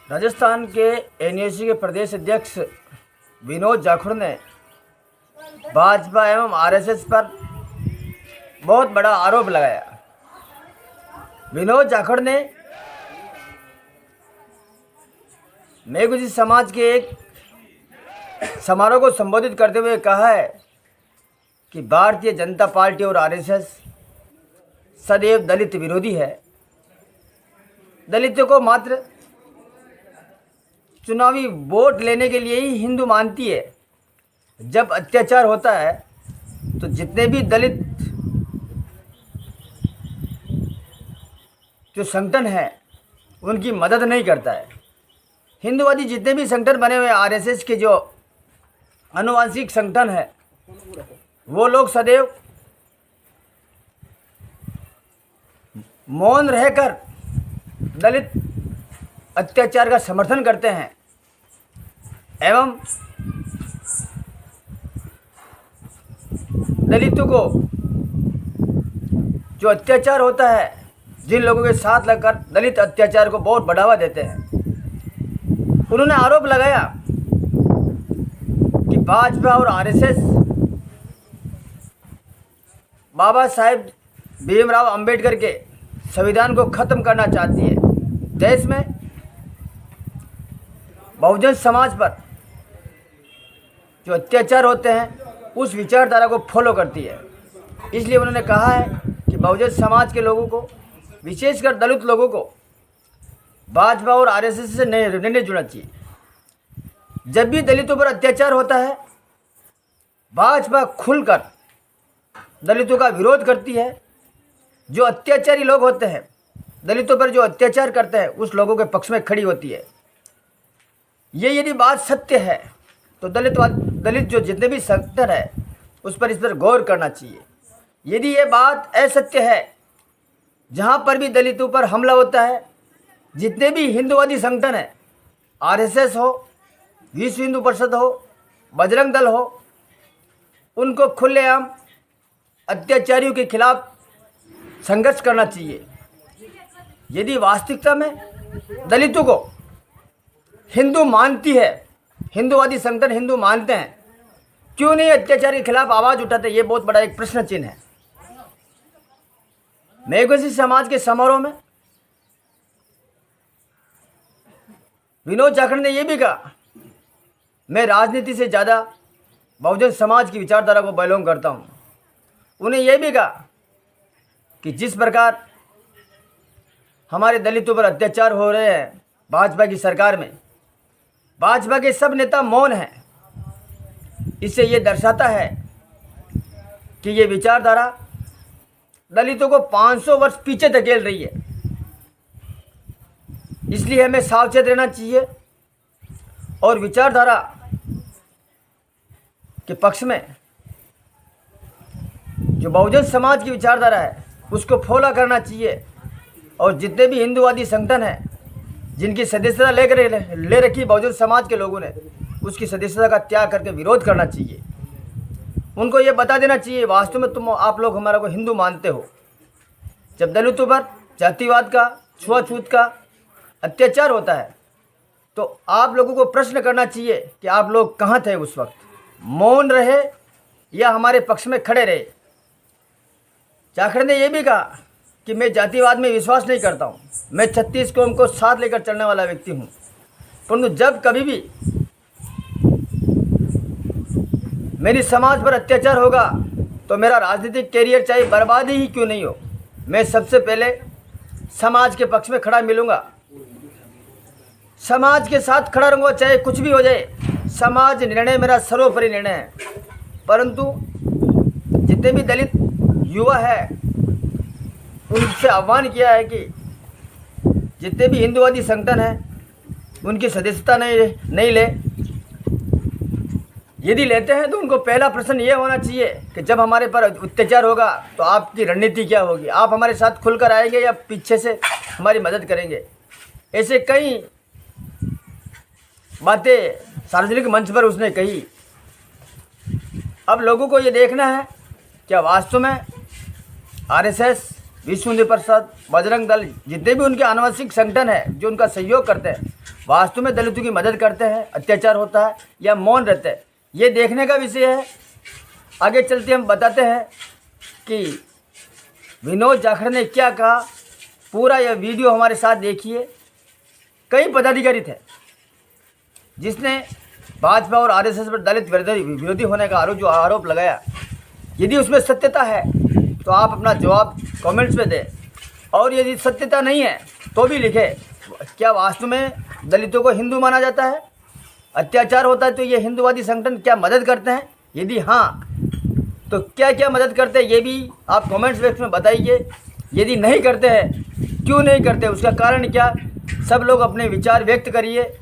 राजस्थान के एनएसी के प्रदेश अध्यक्ष विनोद जाखड़ ने भाजपा एवं आरएसएस पर बहुत बड़ा आरोप लगाया। विनोद जाखड़ ने मेघुजी समाज के एक समारोह को संबोधित करते हुए कहा है कि भारतीय जनता पार्टी और आरएसएस सदैव दलित विरोधी है। दलितों को मात्र चुनावी वोट लेने के लिए ही हिंदू मानती है। जब अत्याचार होता है तो जितने भी दलित जो संगठन है उनकी मदद नहीं करता है। हिंदूवादी जितने भी संगठन बने हुए आरएसएस के जो आनुवंशिक संगठन है वो लोग सदैव मौन रहकर दलित अत्याचार का समर्थन करते हैं एवं दलितों को जो अत्याचार होता है जिन लोगों के साथ लगकर दलित अत्याचार को बहुत बढ़ावा देते हैं। उन्होंने आरोप लगाया कि भाजपा और आरएसएस बाबा साहेब भीमराव अंबेडकर के संविधान को ख़त्म करना चाहती है। देश में बहुजन समाज पर जो अत्याचार होते हैं उस विचारधारा को फॉलो करती है। इसलिए उन्होंने कहा है कि बहुजन समाज के लोगों को, विशेषकर दलित लोगों को भाजपा और आरएसएस से नहीं जुड़ना चाहिए। जब भी दलितों पर अत्याचार होता है भाजपा खुलकर दलितों का विरोध करती है। जो अत्याचारी लोग होते हैं, दलितों पर जो अत्याचार करते हैं, उस लोगों के पक्ष में खड़ी होती है। ये यदि बात सत्य है तो दलित जो जितने भी संगठन है उस पर इस पर गौर करना चाहिए। यदि ये बात असत्य है, जहाँ पर भी दलितों पर हमला होता है, जितने भी हिंदूवादी संगठन है, आरएसएस हो, विश्व हिंदू परिषद हो, बजरंग दल हो, उनको खुलेआम अत्याचारियों के खिलाफ संघर्ष करना चाहिए। यदि वास्तविकता में दलितों को हिंदू मानती है, हिंदूवादी संगठन हिंदू मानते हैं, क्यों नहीं अत्याचार के खिलाफ आवाज़ उठाते? ये बहुत बड़ा एक प्रश्न चिन्ह है। मेघुजी समाज के समारोह में विनोद जाखड़ ने यह भी कहा, मैं राजनीति से ज़्यादा बहुजन समाज की विचारधारा को बिलोंग करता हूँ। उन्हें यह भी कहा कि जिस प्रकार हमारे दलितों पर अत्याचार हो रहे हैं भाजपा की सरकार में, भाजपा के सब नेता मौन हैं। इससे ये दर्शाता है कि ये विचारधारा दलितों को 500 वर्ष पीछे धकेल रही है। इसलिए हमें सावचेत रहना चाहिए और विचारधारा के पक्ष में जो बहुजन समाज की विचारधारा है उसको फॉलो करना चाहिए। और जितने भी हिंदूवादी संगठन हैं जिनकी सदस्यता ले रखी बहुजन समाज के लोगों ने, उसकी सदस्यता का त्याग करके विरोध करना चाहिए। उनको ये बता देना चाहिए वास्तव में आप लोग हमारा को हिंदू मानते हो। जब दलितों पर जातिवाद का, छुआछूत का अत्याचार होता है तो आप लोगों को प्रश्न करना चाहिए कि आप लोग कहाँ थे उस वक्त, मौन रहे या हमारे पक्ष में खड़े रहे। जाखड़ ने यह भी कहा कि मैं जातिवाद में विश्वास नहीं करता हूँ, मैं 36 कौम को साथ लेकर चलने वाला व्यक्ति हूँ, परंतु जब कभी भी मेरी समाज पर अत्याचार होगा तो मेरा राजनीतिक कैरियर चाहे बर्बाद ही क्यों नहीं हो, मैं सबसे पहले समाज के पक्ष में खड़ा मिलूँगा, समाज के साथ खड़ा रहूँगा, चाहे कुछ भी हो जाए। समाज निर्णय मेरा सर्वोपरि निर्णय है। परंतु जितने भी दलित युवा है उनसे आह्वान किया है कि जितने भी हिंदूवादी संगठन हैं उनकी सदस्यता नहीं ले। यदि लेते हैं तो उनको पहला प्रश्न ये होना चाहिए कि जब हमारे पर अत्याचार होगा तो आपकी रणनीति क्या होगी, आप हमारे साथ खुलकर आएंगे या पीछे से हमारी मदद करेंगे। ऐसे कई बातें सार्वजनिक मंच पर उसने कही। अब लोगों को ये देखना है क्या वास्तव में आरएसएस विश्व हिंदू परिषद, बजरंग दल, जितने भी उनके आनुवंशिक संगठन है जो उनका सहयोग करते हैं, वास्तव में दलितों की मदद करते हैं, अत्याचार होता है या मौन रहते हैं, ये देखने का विषय है। आगे चलते हम बताते हैं कि विनोद जाखड़ ने क्या कहा। पूरा यह वीडियो हमारे साथ देखिए। कई पदाधिकारी थे जिसने भाजपा और आरएसएस पर दलित विरोधी होने का जो आरोप लगाया, यदि उसमें सत्यता है तो आप अपना जवाब कमेंट्स में दें, और यदि सत्यता नहीं है तो भी लिखें। क्या वास्तव में दलितों को हिंदू माना जाता है? अत्याचार होता है तो ये हिंदूवादी संगठन क्या मदद करते हैं? यदि हाँ तो क्या क्या मदद करते हैं, ये भी आप कमेंट्स बॉक्स में बताइए। यदि नहीं करते हैं, क्यों नहीं करते, उसका कारण क्या, सब लोग अपने विचार व्यक्त करिए,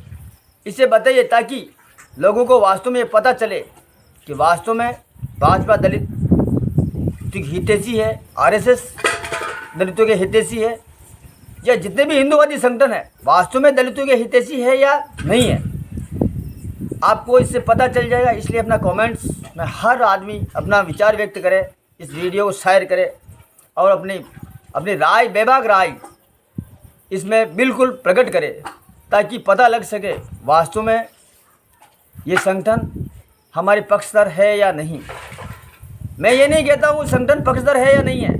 इसे बताइए, ताकि लोगों को वास्तव में ये पता चले कि वास्तव में भाजपा दलित की हितैषी है, आरएसएस दलितों के हितैषी है, या जितने भी हिंदूवादी संगठन है वास्तव में दलितों के हितैषी है या नहीं है, आपको इससे पता चल जाएगा। इसलिए अपना कमेंट्स में हर आदमी अपना विचार व्यक्त करे, इस वीडियो को शेयर करे और अपनी राय, बेबाक राय इसमें बिल्कुल प्रकट करे, ताकि पता लग सके वास्तव में ये संगठन हमारे पक्षधर है या नहीं। मैं ये नहीं कहता हूँ संगठन पक्षधर है या नहीं है,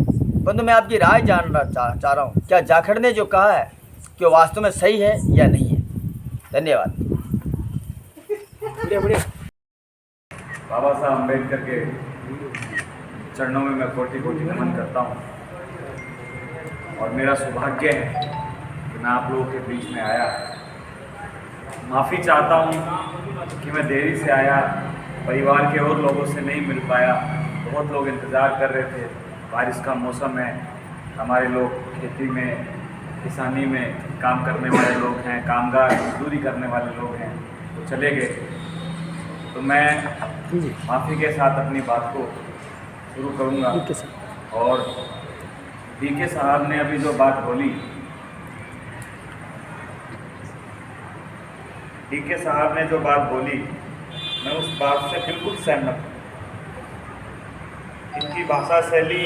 परंतु मैं आपकी राय जानना चाह रहा हूँ, क्या जाखड़ ने जो कहा है कि वो वास्तव में सही है या नहीं है। धन्यवाद। बाबा साहब अम्बेडकर के चरणों में मैं कोटि कोटि नमन करता हूँ, और मेरा सौभाग्य है कि मैं आप लोगों के बीच में आया। माफ़ी चाहता हूँ कि मैं देरी से आया, परिवार के और लोगों से नहीं मिल पाया। बहुत लोग इंतज़ार कर रहे थे, बारिश का मौसम है, हमारे लोग खेती में, किसानी में काम करने वाले लोग हैं, कामगार, मजदूरी करने वाले लोग हैं, तो चले गए। तो मैं माफ़ी के साथ अपनी बात को शुरू करूँगा। और डीके साहब ने अभी जो बात बोली, डीके साहब ने जो बात बोली, मैं उस बात से बिल्कुल सहमत हूँ। इनकी भाषा शैली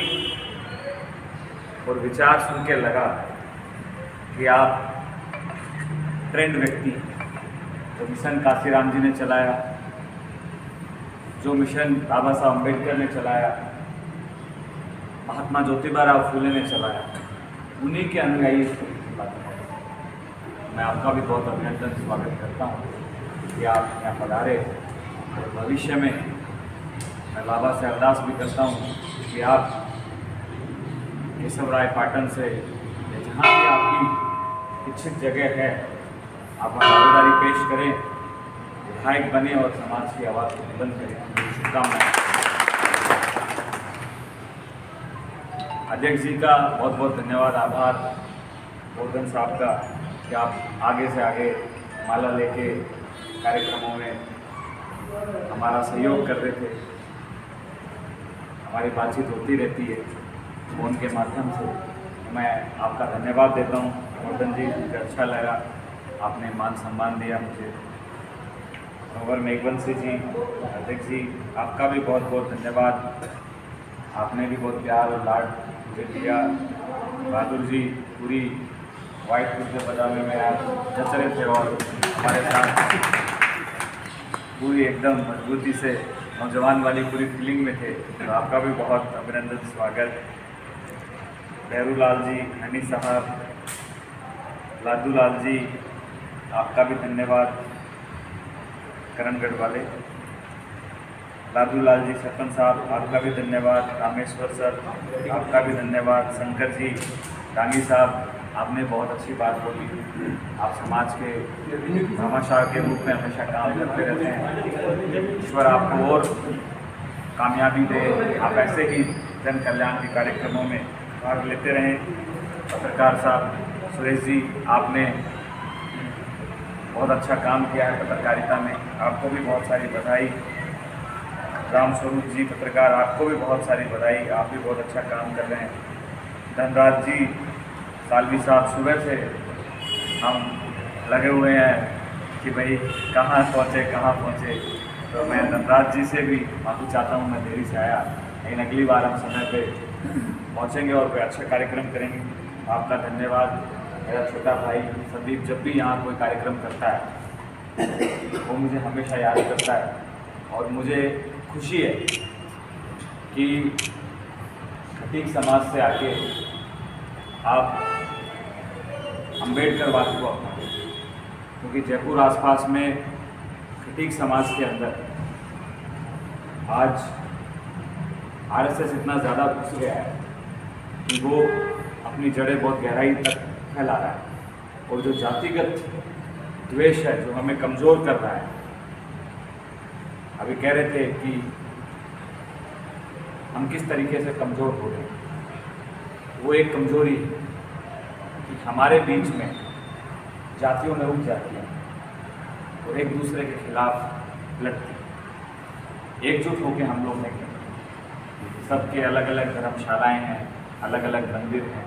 और विचार सुन के लगा कि आप ट्रेंड व्यक्ति हैं। तो मिशन काशीराम जी ने चलाया, जो मिशन बाबा साहब अम्बेडकर ने चलाया, महात्मा ज्योतिबा राव फुले ने चलाया, उन्हीं के अनुयायी मैं आपका भी बहुत अभिनंदन स्वागत करता हूँ कि आप यहाँ पधारे। और भविष्य में मैं बाबा से अरदास भी करता हूँ कि आप केशव राय पाटन से जहाँ भी आपकी इच्छित जगह है, आप दावेदारी पेश करें, विधायक बने और समाज की आवाज़ को बुलंद करें। शुभकामनाएं। अध्यक्ष जी का बहुत बहुत धन्यवाद, आभार गोवर्धन साहब का कि आप आगे से आगे माला लेके कार्यक्रमों में हमारा सहयोग कर रहे थे। हमारी बातचीत होती रहती है फ़ोन के माध्यम से। मैं आपका धन्यवाद देता हूँ गोवर्धन जी, मुझे अच्छा लगा, आपने मान सम्मान दिया मुझे। और मेघवंशी जी, अध्यक्ष जी, आपका भी बहुत बहुत धन्यवाद, आपने भी बहुत प्यार और लाड मुझे दिया। बहादुर जी, पूरी वाइट कुर्ते पजामे में आप जच रहे थे और हमारे साथ पूरी एकदम मजबूती से नौजवान वाली पूरी फीलिंग में थे, तो आपका भी बहुत अभिनंदन स्वागत। बहरू लाल जी, हनी साहब, लादू लाल जी, आपका भी धन्यवाद। करणगढ़ वाले लादू लाल जी, सरपंच साहब, आपका भी धन्यवाद। रामेश्वर सर, आपका भी धन्यवाद। शंकर जी, डांगी साहब, आपने बहुत अच्छी बात बोली। आप समाज के भामाशाह के रूप में हमेशा काम करते रहते हैं। ईश्वर आपको और कामयाबी दे, आप ऐसे ही जन कल्याण के कार्यक्रमों में भाग लेते रहें। पत्रकार साहब सुरेश जी, आपने बहुत अच्छा काम किया है पत्रकारिता में, आपको भी बहुत सारी बधाई। राम स्वरूप जी पत्रकार, आपको भी बहुत सारी बधाई, आप भी बहुत अच्छा काम कर रहे हैं। धनराज जी, सालवी साहब, सुबह से हम लगे हुए हैं कि भाई कहाँ पहुँचे। तो मैं धनराज जी से भी माफ़ी चाहता हूँ, मैं देरी से आया, लेकिन अगली बार हम समय पे पहुँचेंगे और कोई अच्छा कार्यक्रम करेंगे। आपका धन्यवाद। मेरा छोटा भाई संदीप जब भी यहाँ कोई कार्यक्रम करता है वो मुझे हमेशा याद करता है, और मुझे खुशी है कि खटीक समाज से आके आप अम्बेडकरवाद को अपनाएं, क्योंकि जयपुर आसपास में खटीक समाज के अंदर आज आरएसएस इतना ज़्यादा घुस गया है कि वो अपनी जड़ें बहुत गहराई तक फैला रहा है, और जो जातिगत द्वेष है जो हमें कमज़ोर कर रहा है। अभी कह रहे थे कि हम किस तरीके से कमज़ोर हो रहे हैं। वो एक कमज़ोरी है कि हमारे बीच में जातियों में उग जाती है और एक दूसरे के खिलाफ लड़ती है। एकजुट होकर हम लोग नहीं करते। सबके अलग अलग धर्मशालाएँ हैं, अलग अलग मंदिर हैं,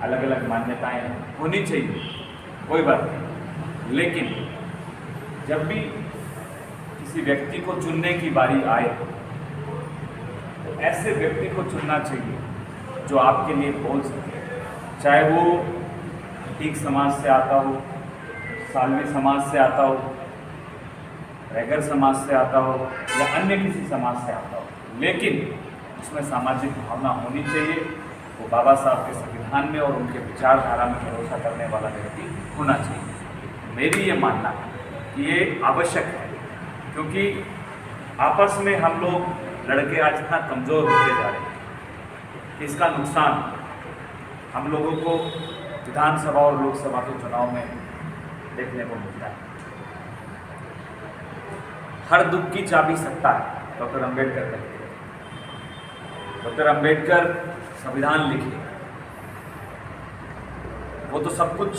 अलग अलग मान्यताएं होनी चाहिए, कोई बात नहीं, लेकिन जब भी किसी व्यक्ति को चुनने की बारी आए तो ऐसे व्यक्ति को चुनना चाहिए जो आपके लिए बोल सके, चाहे वो ठीक समाज से आता हो, सालवी समाज से आता हो, रैगर समाज से आता हो या अन्य किसी समाज से आता हो, लेकिन उसमें सामाजिक भावना होनी चाहिए। वो बाबा साहब के संविधान में और उनके विचारधारा में भरोसा करने वाला व्यक्ति होना चाहिए। मेरी ये मानना है कि ये आवश्यक है, क्योंकि आपस में हम लोग लड़के आज इतना कमज़ोर होते जा रहे हैं। इसका नुकसान हम लोगों को विधानसभा और लोकसभा के चुनाव में देखने को मिलता है। हर दुख की चाबी सत्ता है, डॉक्टर अम्बेडकर कहते हैं। डॉक्टर अम्बेडकर संविधान लिखे, वो तो सब कुछ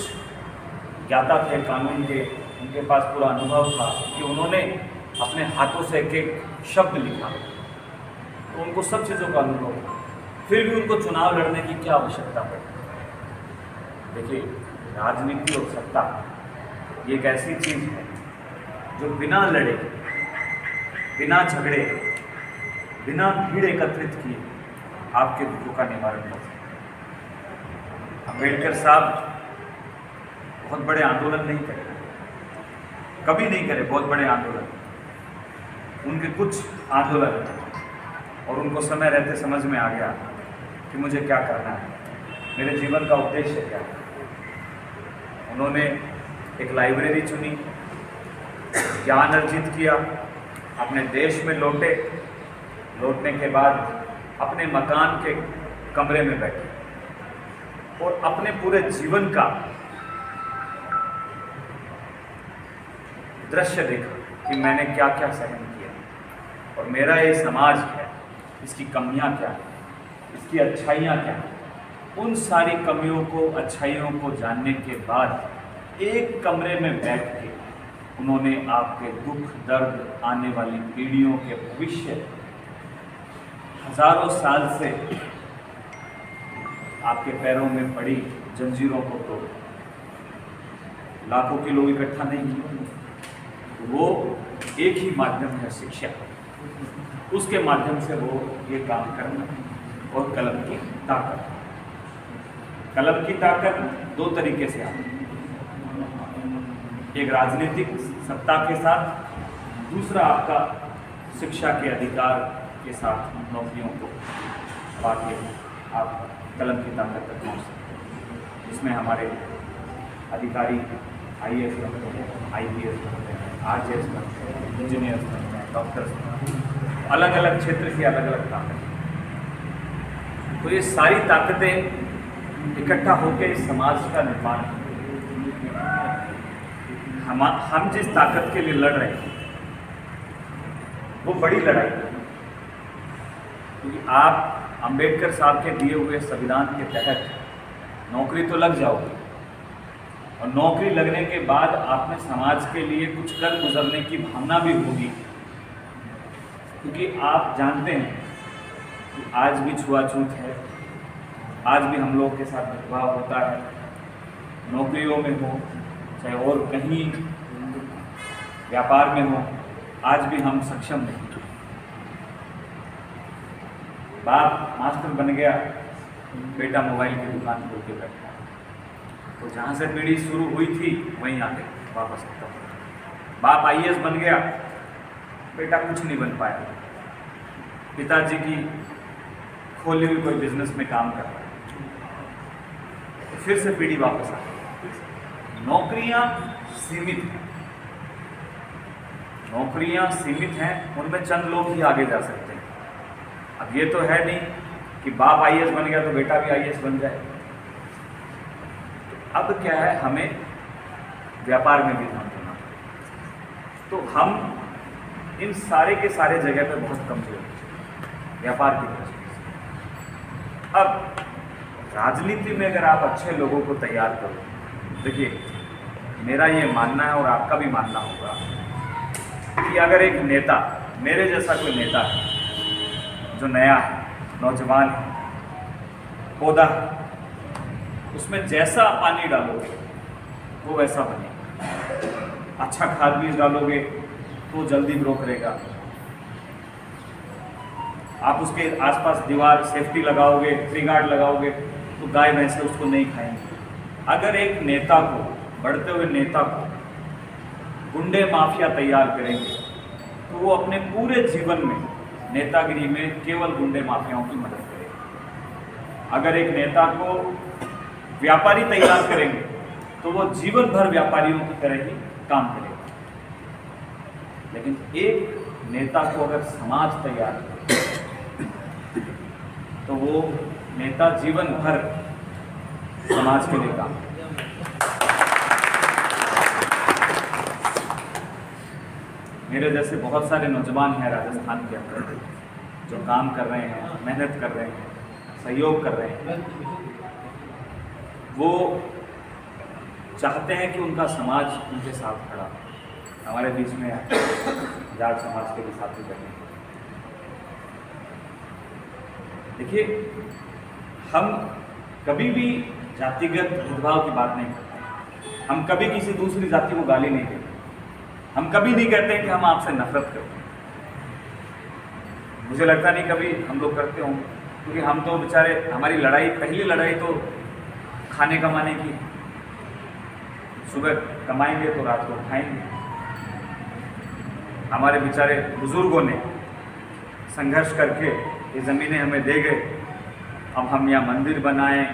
ज्ञाता थे कानून के, उनके पास पूरा अनुभव था कि उन्होंने अपने हाथों से एक एक शब्द लिखा, तो उनको सब चीज़ों का अनुभव था। फिर भी उनको चुनाव लड़ने की क्या आवश्यकता पड़ी। देखिए, राजनीति और सत्ता ये एक ऐसी चीज़ है जो बिना लड़े, बिना झगड़े, बिना भीड़ एकत्रित किए आपके दुखों का निवारण कर सकते। अम्बेडकर साहब बहुत बड़े आंदोलन नहीं करे, कभी नहीं करे बहुत बड़े आंदोलन। उनके कुछ आंदोलन और उनको समय रहते समझ में आ गया कि मुझे क्या करना है, मेरे जीवन का उद्देश्य क्या है। उन्होंने एक लाइब्रेरी चुनी, ज्ञान अर्जित किया, अपने देश में लौटे, लौटने के बाद अपने मकान के कमरे में बैठे और अपने पूरे जीवन का दृश्य देखा कि मैंने क्या क्या सहन किया और मेरा ये समाज है, इसकी कमियां क्या है, इसकी अच्छाइयां क्या है। उन सारी कमियों को, अच्छाइयों को जानने के बाद एक कमरे में बैठ के उन्होंने आपके दुख, दर्द, आने वाली पीढ़ियों के भविष्य, हजारों साल से आपके पैरों में पड़ी जंजीरों को तोड़, लाखों के लोग इकट्ठा नहीं किए। वो एक ही माध्यम है, शिक्षा। उसके माध्यम से वो ये काम करना, और कलम की ताकत। कलम की ताकत दो तरीके से आती है, एक राजनीतिक सत्ता के साथ, दूसरा आपका शिक्षा के अधिकार के साथ नौकरियों को पाके आप कलम की ताकत तक पहुँच सकते हैं। इसमें हमारे अधिकारी IAS बनते हैं, IPS बनते हैं, RJS बनते हैं, इंजीनियर्स बनते हैं, डॉक्टर्स बनते हैं, अलग अलग क्षेत्र की अलग अलग ताकतें। तो ये सारी ताकतें इकट्ठा होकर इस समाज का निर्माण, हम जिस ताकत के लिए लड़ रहे हैं वो बड़ी लड़ाई है, क्योंकि आप अंबेडकर साहब के दिए हुए संविधान के तहत नौकरी तो लग जाओगे, और नौकरी लगने के बाद आपने समाज के लिए कुछ कर गुजरने की भावना भी होगी, क्योंकि आप जानते हैं कि आज भी छुआछूत है, आज भी हम लोग के साथ भेदभाव होता है, नौकरियों में हो चाहे और कहीं व्यापार में हो, आज भी हम सक्षम नहीं। बाप मास्टर बन गया, बेटा मोबाइल की दुकान खोल के बैठा। तो जहाँ से पीढ़ी शुरू हुई थी वहीं आके वापस खत्म। बाप आईएएस बन गया, बेटा कुछ नहीं बन पाया। पिताजी की खोली हुई कोई बिजनेस में काम कर रहा है, तो फिर से पीढ़ी वापस आ गई। नौकरियां सीमित हैं, नौकरियां सीमित हैं, उनमें चंद लोग ही आगे जा सकते हैं। अब ये तो है नहीं कि बाप आईएएस बन गया तो बेटा भी आईएएस बन जाए। अब क्या है, हमें व्यापार में भी ध्यान देना। तो हम इन सारे के सारे जगह पे बहुत कमजोर हैं व्यापार की दृष्टि से। अब राजनीति में अगर आप अच्छे लोगों को तैयार करो, देखिए मेरा ये मानना है और आपका भी मानना होगा कि अगर एक नेता, मेरे जैसा कोई नेता है जो नया है, नौजवान है, पौधा है, उसमें जैसा पानी डालोगे वो वैसा बनेगा। अच्छा खाद बीज डालोगे तो जल्दी ग्रो करेगा। आप उसके आसपास दीवार सेफ्टी लगाओगे, ट्री गार्ड लगाओगे तो गाय भैंसे उसको नहीं खाएंगे। अगर एक नेता को, बढ़ते हुए नेता को गुंडे माफिया तैयार करेंगे तो वो अपने पूरे जीवन में नेतागिरी में केवल गुंडे माफियाओं की मदद करेगा। अगर एक नेता को व्यापारी तैयार करेंगे तो वो जीवन भर व्यापारियों की तरह ही काम करेगा। लेकिन एक नेता को अगर समाज तैयार करे तो वो नेता जीवन भर समाज के लिए काम करेगा। मेरे जैसे बहुत सारे नौजवान हैं राजस्थान के अंदर जो काम कर रहे हैं, मेहनत कर रहे हैं, सहयोग कर रहे हैं। वो चाहते हैं कि उनका समाज उनके साथ खड़ा। हमारे बीच में जाट समाज के भी साथी बने। देखिए, हम कभी भी जातिगत भेदभाव की बात नहीं करते। हम कभी किसी दूसरी जाति को गाली नहीं देते। हम कभी नहीं कहते कि हम आपसे नफरत करते हैं। मुझे लगता नहीं कभी हम लोग करते होंगे, क्योंकि हम तो बेचारे, हमारी लड़ाई, पहली लड़ाई तो खाने कमाने की। सुबह कमाएंगे तो रात को खाएंगे। हमारे बेचारे बुजुर्गों ने संघर्ष करके ये ज़मीनें हमें दे गए। अब हम यहाँ मंदिर बनाएं,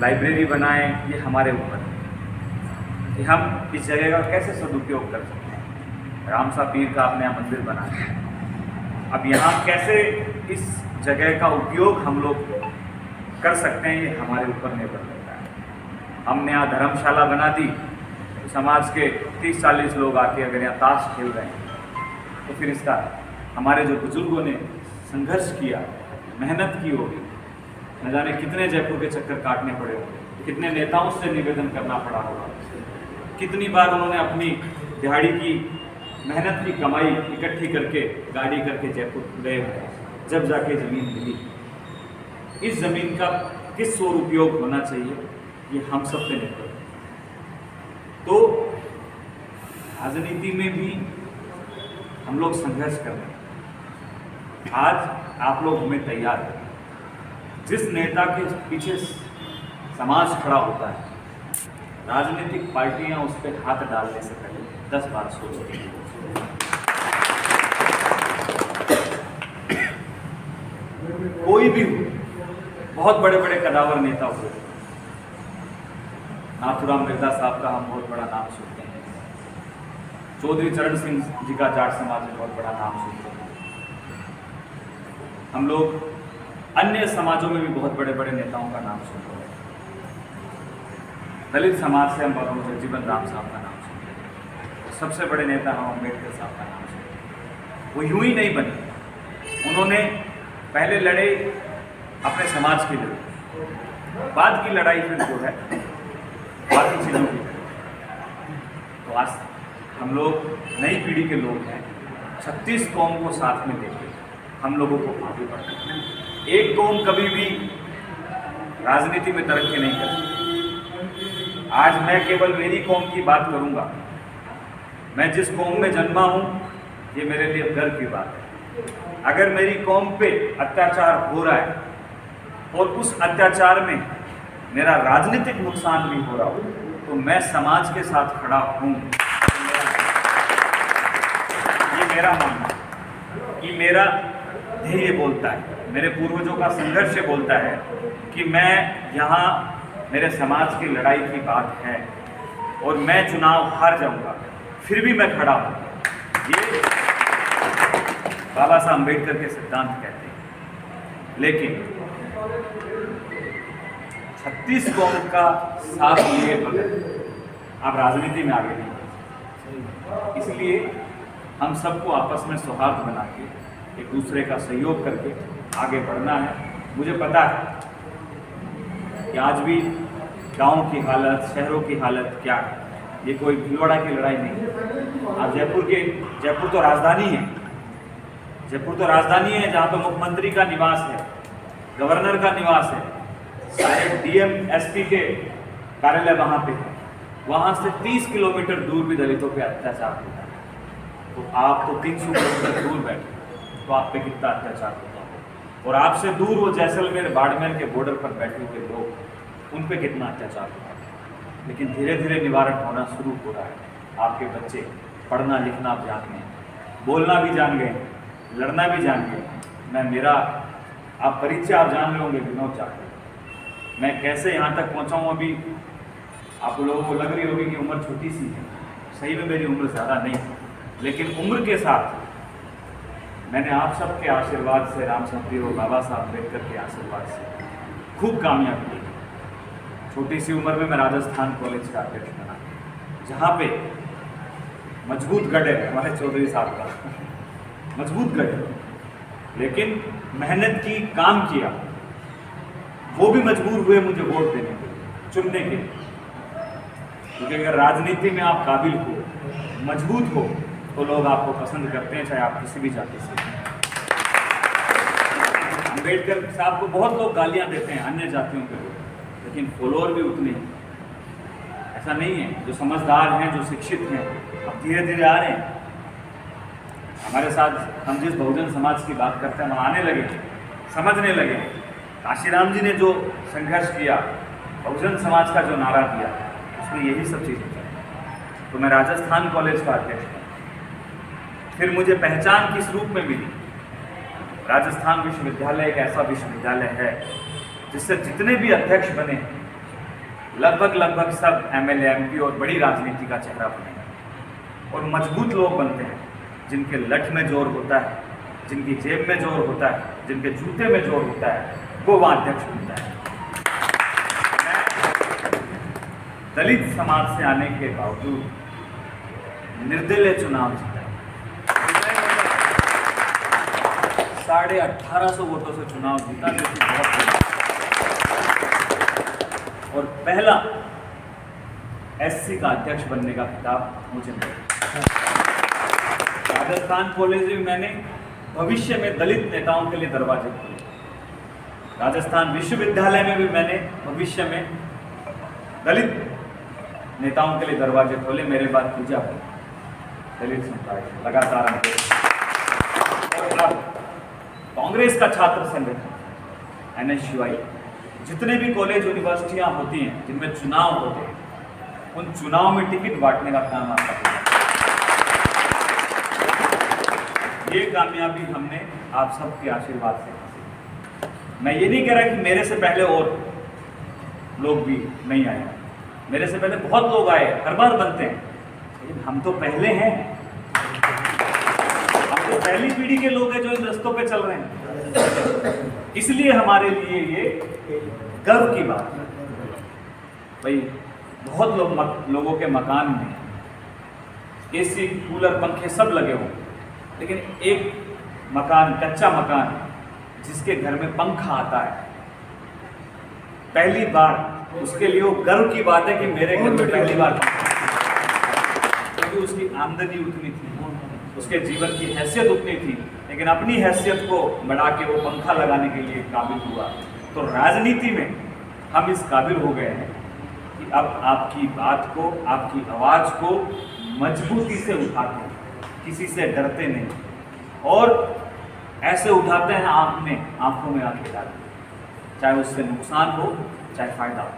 लाइब्रेरी बनाएं, ये हमारे ऊपर है कि हम इस जगह का कैसे सदुपयोग कर सकते हैं। रामसा पीर का आपने यहाँ मंदिर बनाया, अब यहाँ कैसे इस जगह का उपयोग हम लोग कर सकते हैं, ये हमारे ऊपर निर्भर करता है। हमने यहाँ धर्मशाला बना दी, तो समाज के 30-40 लोग आके अगर यहाँ ताश खेल रहे हैं तो फिर इसका हमारे जो बुजुर्गों ने संघर्ष किया, मेहनत की होगी, न जाने कितने जयपुर के चक्कर काटने पड़े होंगे, कितने नेताओं से निवेदन करना पड़ा होगा, कितनी बार उन्होंने अपनी दिहाड़ी की मेहनत की कमाई इकट्ठी करके गाड़ी करके जयपुर गए हैं, जब जाके ज़मीन मिली। इस ज़मीन का किस ओर उपयोग होना चाहिए, ये हम सब पे निर्भर है। तो राजनीति में भी हम लोग संघर्ष कर रहे हैं। आज आप लोग हमें तैयार करें। जिस नेता के पीछे समाज खड़ा होता है, राजनीतिक पार्टियां उस पर हाथ डालने से पहले 10 बार सोचती हैं। कोई भी हो, बहुत बड़े बड़े कदावर नेता हुए, नाथुराम मिर्जा साहब का हम बहुत बड़ा नाम सुनते हैं, चौधरी चरण सिंह जी का जाट समाज में बहुत बड़ा नाम सुनते हैं। हम लोग अन्य समाजों में भी बहुत बड़े बड़े नेताओं का नाम सुनते हैं। दलित समाज से हम जगजीवन राम साहब का नाम सुनते हैं। सबसे बड़े नेता हम अम्बेडकर साहब का नाम सुनते हैं। वो यूं ही नहीं बने, उन्होंने पहले लड़े अपने समाज के लिए, बाद की लड़ाई फिर जो है बाकी चीज़ों की। तो आज हम लोग नई पीढ़ी के लोग हैं, 36 कौम को साथ में लेके हम लोगों को आगे बढ़ना है। एक कौम कभी भी राजनीति में तरक्की नहीं कर सकती। आज मैं केवल मेरी कौम की बात करूंगा। मैं जिस कौम में जन्मा हूं, ये मेरे लिए गर्व की बात है। अगर मेरी कौम पे अत्याचार हो रहा है और उस अत्याचार में मेरा राजनीतिक नुकसान भी हो रहा हो, तो मैं समाज के साथ खड़ा हूँ। ये मेरा मानना है, ये मेरा ध्येय बोलता है, मेरे पूर्वजों का संघर्ष बोलता है कि मैं यहाँ, मेरे समाज की लड़ाई की बात है और मैं चुनाव हार जाऊँगा, फिर भी मैं खड़ा हूँ। ये बाबा साहब अम्बेडकर के सिद्धांत कहते हैं। लेकिन 36 कौम का साथ लिए बगैर आप राजनीति में आगे नहीं बढ़ सकते। इसलिए हम सबको आपस में सौहार्द बना के एक दूसरे का सहयोग करके आगे बढ़ना है। मुझे पता है कि आज भी गांव की हालत, शहरों की हालत क्या है। ये कोई भीलवाड़ा की लड़ाई नहीं है। आज जयपुर तो राजधानी है, जयपुर तो राजधानी है जहाँ पे मुख्यमंत्री का निवास है, गवर्नर का निवास है, सारे डीएम एसपी के कार्यालय वहाँ पे है। वहाँ से 30 किलोमीटर दूर भी दलितों पे अत्याचार होता है। तो आप तो 300 किलोमीटर दूर बैठे, तो आप पे कितना अत्याचार होता है। और आपसे दूर वो जैसलमेर, बाड़मेर के बॉर्डर पर बैठे हुए लोग, उन पे कितना अत्याचार होता है। लेकिन धीरे धीरे निवारण होना शुरू हो रहा है। आपके बच्चे पढ़ना लिखना आप जान गए, बोलना भी जान गए, लड़ना भी जान गए। आप परिचय आप जान रहे होंगे विनोद जाकर, मैं कैसे यहाँ तक पहुँचा हूँ। अभी आप लोगों को लग रही होगी कि उम्र छोटी सी है, सही में मेरी उम्र ज़्यादा नहीं है, लेकिन उम्र के साथ मैंने आप सबके आशीर्वाद से, रामचंद्र और बाबा साहब अम्बेडकर के आशीर्वाद से खूब कामयाबी की। छोटी सी उम्र में मैं राजस्थान कॉलेज का अध्यक्ष बना, जहाँ पे मजबूत गढ़ है हमारे चौधरी साहब का, मजबूत गढ़ है, लेकिन मेहनत की, काम किया। वो भी मजबूर हुए मुझे वोट देने के, चुनने के, क्योंकि अगर राजनीति में आप काबिल हो, मजबूत हो, तो लोग आपको पसंद करते हैं, चाहे आप किसी भी जाति से। अम्बेडकर साहब को बहुत लोग गालियां देते हैं, अन्य जातियों के लोग, लेकिन फॉलोअर भी उतने हैं। ऐसा नहीं है। जो समझदार हैं, जो शिक्षित हैं, अब धीरे धीरे आ रहे हैं हमारे साथ। हम जिस बहुजन समाज की बात करते हैं, हम आने लगे, समझने लगे। काशीराम जी ने जो संघर्ष किया, बहुजन समाज का जो नारा दिया, उसमें यही सब चीज़ें थी। तो मैं राजस्थान कॉलेज का अध्यक्ष था। फिर मुझे पहचान किस रूप में मिली? राजस्थान विश्वविद्यालय एक ऐसा विश्वविद्यालय है जिससे जितने भी अध्यक्ष बने, लगभग सब एमएलए, एमपी और बड़ी राजनीति का चेहरा बने। और मजबूत लोग बनते हैं, जिनके लठ में जोर होता है, जिनकी जेब में जोर होता है, जिनके जूते में जोर होता है, वो वहाँ अध्यक्ष बनता है। मैं दलित समाज से आने के बावजूद निर्दलीय चुनाव जीता। 1850 वोटों से चुनाव जीता, जो कि बहुत, और पहला एससी का अध्यक्ष बनने का खिताब मुझे मिला। राजस्थान कॉलेज में मैंने भविष्य में दलित नेताओं के लिए दरवाजे खोले। राजस्थान विश्वविद्यालय में भी मैंने भविष्य में दलित नेताओं के लिए दरवाजे खोले। मेरे बाद पूजा हुई दलित समुदाय लगातार। और अब कांग्रेस का छात्र संगठन एनएसयूआई, जितने भी कॉलेज यूनिवर्सिटियां होती हैं जिनमें चुनाव होते हैं, उन चुनाव में टिकट बांटने का काम आता है। ये कामयाबी हमने आप सबके आशीर्वाद से हासिल। मैं ये नहीं कह रहा कि मेरे से पहले और लोग भी नहीं आए, मेरे से पहले बहुत लोग आए, हर बार बनते हैं, लेकिन हम तो पहले हैं। हम तो पहली पीढ़ी के लोग हैं जो इन रास्तों पे चल रहे हैं। इसलिए हमारे लिए ये गर्व की बात है। भाई बहुत लोगों के मकान में एसी, कूलर, पंखे सब लगे हों, लेकिन एक मकान, कच्चा मकान, जिसके घर में पंखा आता है पहली बार, उसके लिए वो गर्व की बात है कि मेरे घर में पहली बार पंखा, क्योंकि उसकी आमदनी उतनी थी, उसके जीवन की हैसियत उतनी थी, लेकिन अपनी हैसियत को बढ़ा के वो पंखा लगाने के लिए काबिल हुआ। तो राजनीति में हम इस काबिल हो गए हैं कि अब आपकी बात को, आपकी आवाज़ को मजबूती से उठाते हैं, किसी से डरते नहीं। और ऐसे उठाते हैं आंखों में आंखें डालते हैं, चाहे उससे नुकसान हो चाहे फायदा हो।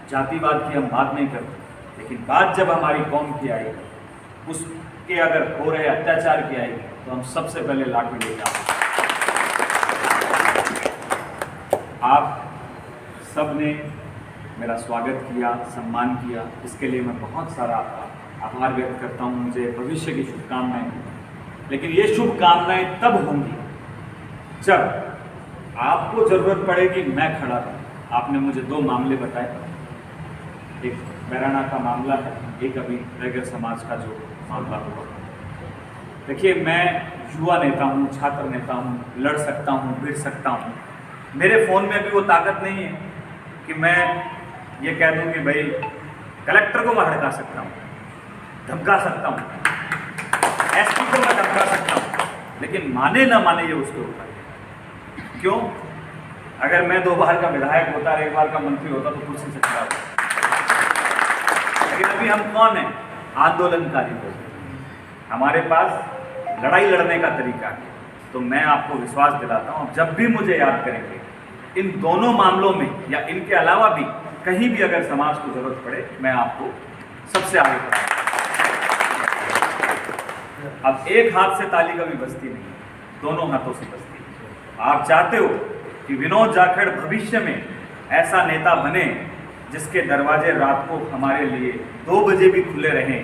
जातिवाद की हम बात नहीं करते, लेकिन बात जब हमारी कौम की आई, उसके अगर हो रहे अत्याचार की आई, तो हम सबसे पहले लाठी लेकर आए। आप सब ने मेरा स्वागत किया, सम्मान किया, इसके लिए मैं बहुत सारा आभार व्यक्त करता हूँ। मुझे भविष्य की शुभकामनाएं, लेकिन ये शुभकामनाएं तब होंगी जब आपको जरूरत पड़ेगी मैं खड़ा रहूँ। आपने मुझे 2 मामले बताए, एक बैराना का मामला है, एक अभी रैगर समाज का जो मामला हुआ। देखिए, मैं युवा नेता हूँ, छात्र नेता हूँ, लड़ सकता हूँ, भिड़ सकता हूँ। मेरे फ़ोन में भी वो ताकत नहीं है कि मैं ये कह दूँ कि भाई कलेक्टर को मैं हड़का सकता हूँ, धमका सकता हूँ, एसपी को मैं धमका सकता हूँ, लेकिन माने ना माने ये उसके ऊपर है। क्यों? अगर मैं 2 बार का विधायक होता और 1 बार का मंत्री होता तो कुर्सी से खड़ा होता। लेकिन अभी हम कौन हैं? आंदोलनकारी लोग। हमारे पास लड़ाई लड़ने का तरीका है। तो मैं आपको विश्वास दिलाता हूँ, जब भी मुझे याद करेंगे, इन दोनों मामलों में या इनके अलावा भी कहीं भी अगर समाज को जरूरत पड़े, मैं आपको सबसे आगे खड़ा हूं। अब एक हाथ से ताली कभी बजती नहीं, दोनों हाथों से बजती है। आप चाहते हो कि विनोद जाखड़ भविष्य में ऐसा नेता बने जिसके दरवाजे रात को हमारे लिए 2 बजे भी खुले रहें,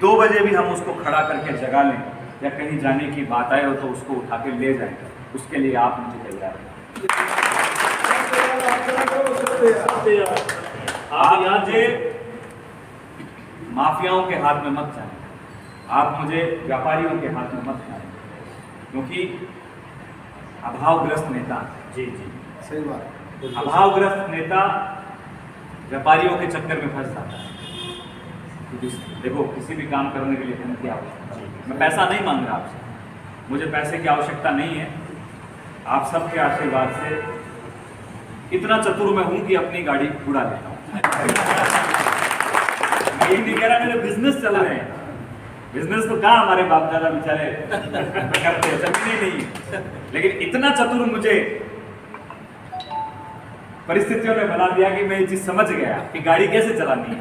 2 बजे भी हम उसको खड़ा करके जगा लें, या कहीं जाने की बात आए हो तो उसको उठा के ले जाएं। उसके लिए आप मुझे तैयार हैं। आप मुझे माफियाओं के हाथ में मत जाने, आप मुझे व्यापारियों के हाथ में मत जाने, क्योंकि अभावग्रस्त नेता, जी सही बात, अभावग्रस्त नेता व्यापारियों के चक्कर में फंस जाता है। देखो, किसी भी काम करने के लिए धन की आवश्यकता है। मैं पैसा नहीं मांग रहा आपसे, मुझे पैसे की आवश्यकता नहीं है। आप सबके आशीर्वाद से इतना चतुर मैं हूं कि अपनी गाड़ी उड़ा लेता हूं। यही नहीं कह रहा, मेरे बिजनेस चल रहे हैं। बिजनेस तो कहाँ हमारे बाप दादा बेचारे करते हैं, जमीनें नहीं। लेकिन इतना चतुर मुझे परिस्थितियों ने बना दिया कि मैं ये चीज समझ गया कि गाड़ी कैसे चलानी है।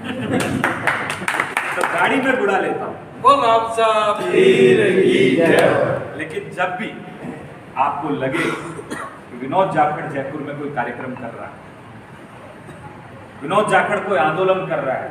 तो गाड़ी में बुला लेता हूँ। लेकिन जब भी आपको लगे कि विनोद जाखड़ जयपुर में कोई कार्यक्रम कर रहा है, विनोद जाखड़ कोई आंदोलन कर रहा है,